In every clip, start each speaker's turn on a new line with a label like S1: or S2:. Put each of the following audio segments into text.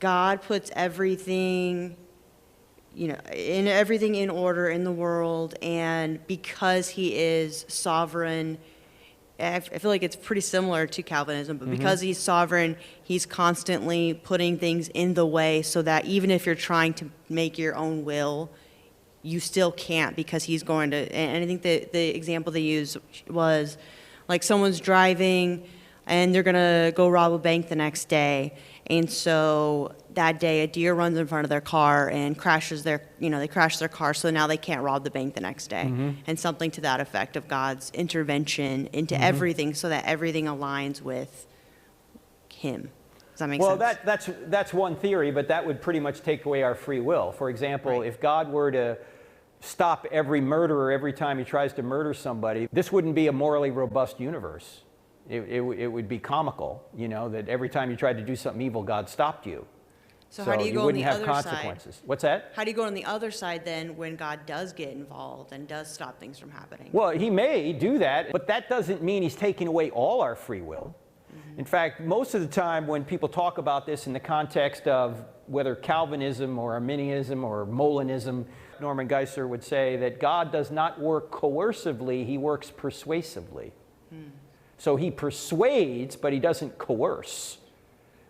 S1: God puts everything, everything in order in the world, and because he is sovereign, I feel like it's pretty similar to Calvinism, but because he's sovereign, he's constantly putting things in the way so that even if you're trying to make your own will, you still can't, because he's going to, and I think the example they used was like someone's driving and they're going to go rob a bank the next day. And so that day a deer runs in front of their car and crashes they crash their car, so now they can't rob the bank the next day. And something to that effect of God's intervention into everything so that everything aligns with him. Does that make sense?
S2: Well, that's one theory, but that would pretty much take away our free will. For example, if God were to stop every murderer every time he tries to murder somebody, this wouldn't be a morally robust universe. It would be comical, that every time you tried to do something evil, God stopped you.
S1: So how do you go on the other
S2: consequences.
S1: side?
S2: What's that?
S1: How do you go on the other side then when God does get involved and does stop things from happening?
S2: Well, he may do that, but that doesn't mean he's taking away all our free will. In fact, most of the time when people talk about this in the context of whether Calvinism or Arminianism or Molinism, Norman Geisler would say that God does not work coercively, he works persuasively. So he persuades, but he doesn't coerce.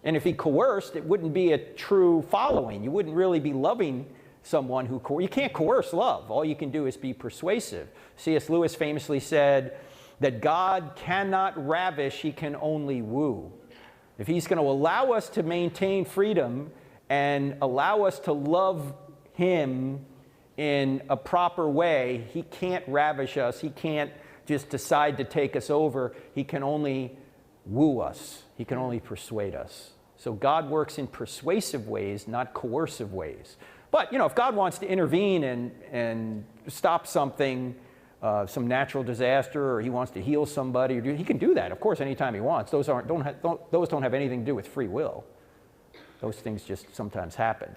S2: And if he coerced, it wouldn't be a true following. You wouldn't really be loving someone who you can't coerce love. All you can do is be persuasive. C.S. Lewis famously said that God cannot ravish, he can only woo. If he's going to allow us to maintain freedom and allow us to love him in a proper way, he can't ravish us. He can't just decide to take us over. He can only woo us. He can only persuade us. So God works in persuasive ways, not coercive ways. But, if God wants to intervene and stop something, some natural disaster, or he wants to heal somebody, he can do that, of course, anytime he wants. Those don't have anything to do with free will. Those things just sometimes happen.